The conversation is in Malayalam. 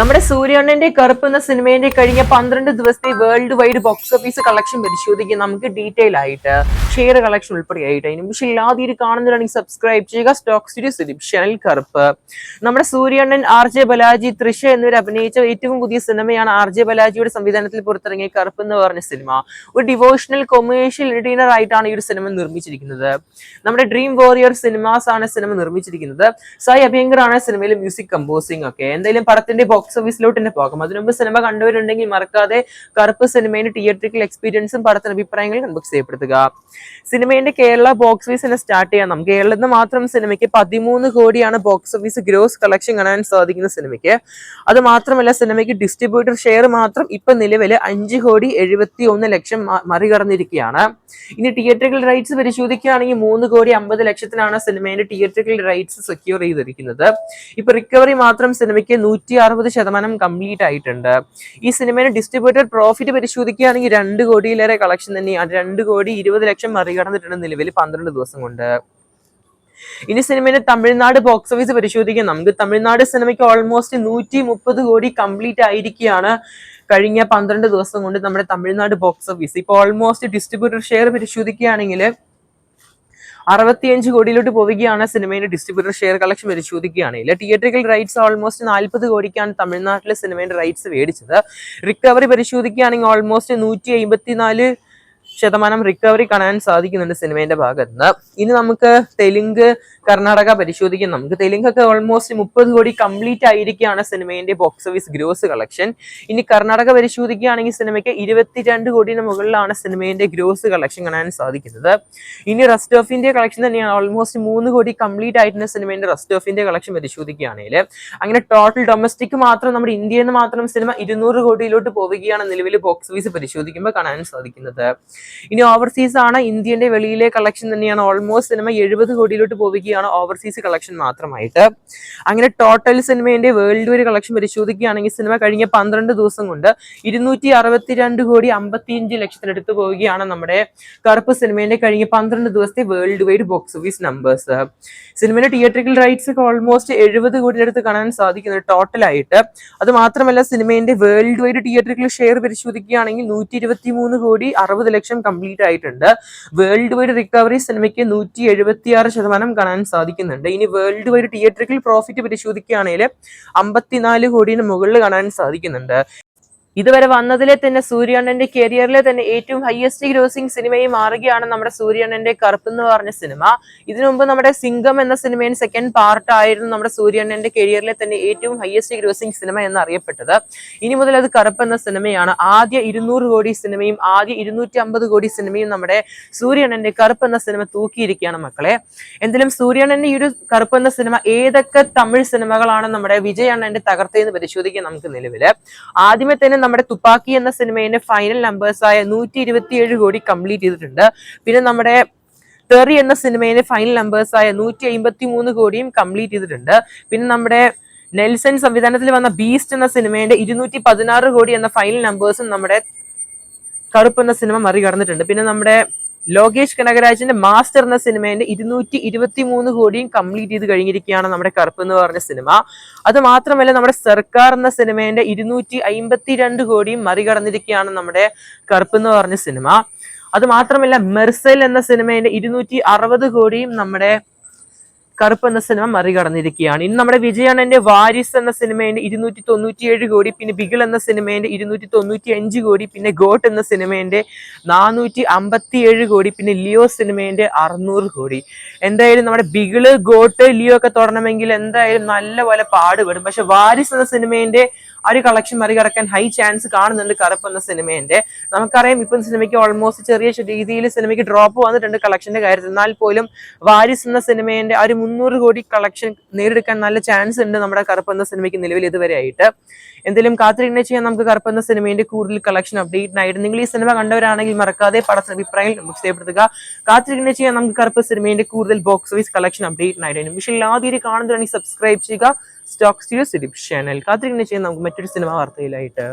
നമ്മുടെ സൂര്യണ്ണന്റെ കറുപ്പ് എന്ന സിനിമയുടെ കഴിഞ്ഞ 12 ദിവസത്തെ world wide box office collection പരിശോധിക്കുക നമുക്ക് ഡീറ്റെയിൽ ആയിട്ട് ഷെയർ കളക്ഷൻ ഉൾപ്പെടെയായിട്ട് അതിന് പക്ഷേ എല്ലാവരും കാണുന്നതാണെങ്കിൽ സബ്സ്ക്രൈബ് ചെയ്യുക. സ്റ്റോക്ക് സ്റ്റുഡിയോ സുദീപ് ചാനൽ കറുപ്പ്. നമ്മുടെ സൂര്യണ്ണൻ, RJ ബലാജി, തൃഷ എന്നിവർ അഭിനയിച്ച ഏറ്റവും പുതിയ സിനിമയാണ് RJ ബലാജിയുടെ സംവിധാനത്തിൽ പുറത്തിറങ്ങിയ കറുപ്പ് എന്ന് പറഞ്ഞ സിനിമ. ഒരു ഡിവോഷണൽ കൊമേഴ്ഷ്യൽ എന്റർടൈനർ ആയിട്ടാണ് ഈ ഒരു സിനിമ നിർമ്മിച്ചിരിക്കുന്നത്. നമ്മുടെ ഡ്രീം വാരിയർ സിനിമാസ് ആണ് സിനിമ നിർമ്മിച്ചിരിക്കുന്നത്. സായി അഭ്യങ്കർ ആണ് സിനിമയിലെ മ്യൂസിക് കമ്പോസിംഗ് ഒക്കെ. എന്തായാലും പടത്തിന്റെ ബോക്സ് ഓഫീസിലോട്ട് തന്നെ പോകാം. അതിനുമുമ്പ് സിനിമ കണ്ടുവരുന്നുണ്ടെങ്കിൽ മറക്കാതെ കറുപ്പ് സിനിമയുടെ തിയേറ്ററിക്കൽ എക്സ്പീരിയൻസും പടത്തിന്റെ അഭിപ്രായങ്ങളും കൺബോക്സ് ചെയ്യപ്പെടുത്തുക. സിനിമയുടെ കേരള ബോക്സ് ഓഫീസിനെ സ്റ്റാർട്ട് ചെയ്യാം. നമുക്ക് കേരളത്തിൽ നിന്ന് മാത്രം സിനിമയ്ക്ക് 13 കോടിയാണ് ബോക്സ് ഓഫീസ് ഗ്രോസ് കളക്ഷൻ കാണാൻ സാധിക്കുന്ന സിനിമയ്ക്ക്. അത് മാത്രമല്ല സിനിമയ്ക്ക് ഡിസ്ട്രിബ്യൂട്ടർ ഷെയർ മാത്രം ഇപ്പൊ നിലവിൽ 5,71,00,000 മറികടന്നിരിക്കുകയാണ്. ഇനി തിയേറ്ററിക്കൽ റൈറ്റ്സ് പരിശോധിക്കുകയാണെങ്കിൽ 3,50,00,000 സിനിമയുടെ തിയേറ്ററിക്കൽ റൈറ്റ്സ് സെക്യൂർ ചെയ്തിരിക്കുന്നത്. ഇപ്പൊ റിക്കവറി മാത്രം സിനിമയ്ക്ക് 160% കംപ്ലീറ്റ് ആയിട്ടുണ്ട്. ഈ സിനിമയുടെ ഡിസ്ട്രിബ്യൂട്ടർ പ്രോഫിറ്റ് പരിശോധിക്കുകയാണെങ്കിൽ 2 കോടിയിലേറെ കളക്ഷൻ തന്നെയാണ്. 2,20,00,000 മറികടന്നിട്ടുണ്ട് നിലവിൽ 12 ദിവസം കൊണ്ട്. ഇനി സിനിമയുടെ തമിഴ്നാട് ബോക്സ് ഓഫീസ് പരിശോധിക്കാം. നമുക്ക് തമിഴ്നാട് സിനിമയ്ക്ക് ഓൾമോസ്റ്റ് 130 കോടി കംപ്ലീറ്റ് ആയിരിക്കുകയാണ് കഴിഞ്ഞ 12 ദിവസം കൊണ്ട് നമ്മുടെ തമിഴ്നാട് ബോക്സ് ഓഫീസ്. ഇപ്പൊ ഓൾമോസ്റ്റ് ഡിസ്ട്രിബ്യൂട്ടർ ഷെയർ പരിശോധിക്കുകയാണെങ്കിൽ 65 കോടിയിലോട്ട് പോവുകയാണ് സിനിമയുടെ ഡിസ്ട്രിബ്യൂട്ടർ ഷെയർ കളക്ഷൻ പരിശോധിക്കുകയാണെങ്കിൽ. തിയേറ്ററിക്കൽ റൈറ്റ്സ് ഓൾമോസ്റ്റ് 40 കോടിക്കാണ് തമിഴ്നാട്ടിലെ സിനിമയുടെ റൈറ്റ്സ് മേടിച്ചത്. റിക്കവറി പരിശോധിക്കുകയാണെങ്കിൽ ഓൾമോസ്റ്റ് 154% റിക്കവറി കാണാൻ സാധിക്കുന്നുണ്ട് സിനിമയുടെ ഭാഗത്ത് നിന്ന്. ഇനി നമുക്ക് തെലുങ്ക്, കർണാടക പരിശോധിക്കാം. നമുക്ക് തെലുങ്കൊക്കെ ഓൾമോസ്റ്റ് 30 കോടി കംപ്ലീറ്റ് ആയിരിക്കുകയാണ് സിനിമയുടെ ബോക്സ് ഓഫീസ് ഗ്രോസ് കളക്ഷൻ. ഇനി കർണാടക പരിശോധിക്കുകയാണെങ്കിൽ സിനിമയ്ക്ക് 22 കോടിയുടെ മുകളിലാണ് സിനിമയുടെ ഗ്രോസ് കളക്ഷൻ കാണാൻ സാധിക്കുന്നത്. ഇനി റെസ്റ്റ് ഓഫ് ഇന്ത്യ കളക്ഷൻ തന്നെയാണ്. ഓൾമോസ്റ്റ് 3 കോടി കംപ്ലീറ്റ് ആയിട്ടുള്ള സിനിമയുടെ റെസ്റ്റ് ഓഫ് ഇന്ത്യ കളക്ഷൻ പരിശോധിക്കുകയാണെങ്കിൽ അങ്ങനെ ടോട്ടൽ ഡൊമസ്റ്റിക് മാത്രം നമ്മുടെ ഇന്ത്യയിൽ നിന്ന് മാത്രം സിനിമ 200 കോടിയിലോട്ട് പോവുകയാണ് നിലവിൽ ബോക്സ് ഓഫീസ് പരിശോധിക്കുമ്പോൾ കാണാൻ സാധിക്കുന്നത്. ഇനി ഓവർസീസ് ആണ്. ഇന്ത്യന്റെ വെളിയിലെ കളക്ഷൻ തന്നെയാണ്. ഓൾമോസ്റ്റ് സിനിമ 70 കോടിയിലോട്ട് പോവുകയാണ് ഓവർസീസ് കളക്ഷൻ മാത്രമായിട്ട്. അങ്ങനെ ടോട്ടൽ സിനിമയുടെ വേൾഡ് വൈഡ് കളക്ഷൻ പരിശോധിക്കുകയാണെങ്കിൽ സിനിമ കഴിഞ്ഞ 12 ദിവസം കൊണ്ട് 262 കോടി 55 ലക്ഷത്തിനടുത്ത് പോവുകയാണ് നമ്മുടെ കറുപ്പ് സിനിമയുടെ കഴിഞ്ഞ 12 ദിവസത്തെ world wide box office numbers. സിനിമയുടെ തിയേറ്ററിക്കൽ റൈറ്റ്സ് ഓൾമോസ്റ്റ് 70 കോടിയുടെ അടുത്ത് കാണാൻ സാധിക്കുന്നത് ടോട്ടലായിട്ട്. അത് മാത്രമല്ല സിനിമയുടെ വേൾഡ് വൈഡ് തിയേറ്ററിക്കൽ ഷെയർ പരിശോധിക്കുകയാണെങ്കിൽ 123 കോടി 60 ലക്ഷം കംപ്ലീറ്റ് ആയിട്ടുണ്ട്. വേൾഡ് വൈഡ് റിക്കവറി സിനിമയ്ക്ക് 176% കാണാൻ സാധിക്കുന്നുണ്ട്. ഇനി വേൾഡ് വൈഡ് തിയേറ്ററിക്കൽ പ്രോഫിറ്റ് പരിശോധിക്കുകയാണെങ്കിൽ 54 കോടിന് മുകളിൽ കാണാൻ സാധിക്കുന്നുണ്ട്. ഇതുവരെ വന്നതിലെ തന്നെ സൂര്യണ്ണന്റെ കരിയറിലെ തന്നെ ഏറ്റവും ഹയസ്റ്റ് ഗ്രോസിംഗ് സിനിമയായി മാറുകയാണ് നമ്മുടെ സൂര്യണ്ണന്റെ കറുപ്പ് എന്ന് പറഞ്ഞ സിനിമ. ഇതിനു മുമ്പ് നമ്മുടെ സിംഗം എന്ന സിനിമയുടെ സെക്കൻഡ് പാർട്ട് ആയിരുന്നു നമ്മുടെ സൂര്യണ്ണന്റെ കരിയറിലെ തന്നെ ഏറ്റവും ഹയസ്റ്റ് ഗ്രോസിംഗ് സിനിമ എന്നറിയപ്പെട്ടത്. ഇനി മുതൽ അത് കറുപ്പ് എന്ന സിനിമയാണ്. ആദ്യ 200 കോടി സിനിമയും ആദ്യ 250 കോടി സിനിമയും നമ്മുടെ സൂര്യണ്ണന്റെ കറുപ്പ് എന്ന സിനിമ തൂക്കിയിരിക്കുകയാണ് മക്കളെ. എന്തായാലും സൂര്യണ്ണന്റെ ഈ ഒരു കറുപ്പ് എന്ന സിനിമ ഏതൊക്കെ തമിഴ് സിനിമകളാണ് നമ്മുടെ വിജയ് അണ്ണന്റെ തകർത്തതെന്ന് പരിശോധിക്കാം നമുക്ക് നിലവില്. ആദ്യമേ തന്നെ നമ്മുടെ തുപ്പാക്കി എന്ന സിനിമയുടെ ഫൈനൽ നമ്പേഴ്സ് ആയ 127 കോടി കംപ്ലീറ്റ് ചെയ്തിട്ടുണ്ട്. പിന്നെ നമ്മുടെ തെറി എന്ന സിനിമയുടെ ഫൈനൽ നമ്പേഴ്സ് ആയ 153 കോടിയും കംപ്ലീറ്റ് ചെയ്തിട്ടുണ്ട്. പിന്നെ നമ്മുടെ നെൽസൺ സംവിധാനത്തിൽ വന്ന ബീസ്റ്റ് എന്ന സിനിമയുടെ 216 കോടി എന്ന ഫൈനൽ നമ്പേഴ്സും നമ്മുടെ കറുപ്പ് എന്ന സിനിമ മറികടന്നിട്ടുണ്ട്. പിന്നെ നമ്മുടെ ലോകേഷ് കനകരാജിന്റെ മാസ്റ്റർ എന്ന സിനിമേന്റെ 223 കോടിയും കംപ്ലീറ്റ് ചെയ്ത് കഴിഞ്ഞിരിക്കുകയാണ് നമ്മുടെ കറുപ്പ് എന്ന് പറഞ്ഞ സിനിമ. അത് മാത്രമല്ല നമ്മുടെ സർക്കാർ എന്ന സിനിമേന്റെ 252 കോടിയും മറികടന്നിരിക്കുകയാണ് നമ്മുടെ കറുപ്പ് എന്ന് പറഞ്ഞ സിനിമ. അത് മാത്രമല്ല മെർസൽ എന്ന സിനിമേന്റെ 260 കോടിയും നമ്മുടെ കറുപ്പ് എന്ന സിനിമ മറികടന്നിരിക്കുകയാണ്. ഇന്ന് നമ്മുടെ വിജയണ്ണന്റെ വാരിസ് എന്ന സിനിമേന്റെ 297 കോടി, പിന്നെ ബിഗിൾ എന്ന സിനിമേന്റെ 295 കോടി, പിന്നെ ഗോട്ട് എന്ന സിനിമേന്റെ 457 കോടി, പിന്നെ ലിയോ സിനിമേന്റെ 600 കോടി. എന്തായാലും നമ്മുടെ ബിഗിള്, ഗോട്ട്, ലിയോ ഒക്കെ തുടരണമെങ്കിൽ എന്തായാലും നല്ലപോലെ പാടുപെടും. പക്ഷെ വാരിസ് എന്ന സിനിമേന്റെ ആ ഒരു കളക്ഷൻ മറികടക്കാൻ ഹൈ ചാൻസ് കാണുന്നുണ്ട് കറുപ്പ് എന്ന സിനിമേന്റെ. നമുക്കറിയാം ഇപ്പം സിനിമയ്ക്ക് ഓൾമോസ്റ്റ് ചെറിയ രീതിയിൽ സിനിമയ്ക്ക് ഡ്രോപ്പ് വന്നിട്ടുണ്ട് കളക്ഷന്റെ കാര്യത്തിൽ. എന്നാൽ പോലും വാരിസ് എന്ന സിനിമേന്റെ ആ ഒരു 300 കോടി കളക്ഷൻ നേടിയെടുക്കാൻ നല്ല ചാൻസ് ഉണ്ട് നമ്മുടെ കറുപ്പ് എന്ന സിനിമയ്ക്ക് നിലവിൽ ഇതുവരെ ആയിട്ട്. എന്തെങ്കിലും കാത്തിരിക്കുന്ന ചെയ്യാൻ നമുക്ക് കറുപ്പ് എന്ന സിനിമേന്റെ കൂടുതൽ കളക്ഷൻ അപ്ഡേറ്റിനായിട്ട് നിങ്ങൾ ഈ സിനിമ കണ്ടവരാണെങ്കിൽ മറക്കാതെ പടത്തിന് അഭിപ്രായം രേഖപ്പെടുത്തുക. കാത്തിരിക്കുന്ന ചെയ്യാൻ നമുക്ക് കറുപ്പ് സിനിമേന്റെ കൂടുതൽ ബോക്സ് ഓഫീസ് കളക്ഷൻ അപ്ഡേറ്റിനായിട്ട് പക്ഷേ ആദ്യം കാണുന്നതാണെങ്കിൽ സബ്സ്ക്രൈബ് ചെയ്യുക സ്റ്റോക്ക് സ്റ്റുഡിയോ സുദീപ് ചാനൽ. കാത്തിരിക്കുന്ന ചെയ്യാൻ നമുക്ക് മറ്റൊരു സിനിമ വാർത്തയിലായിട്ട്.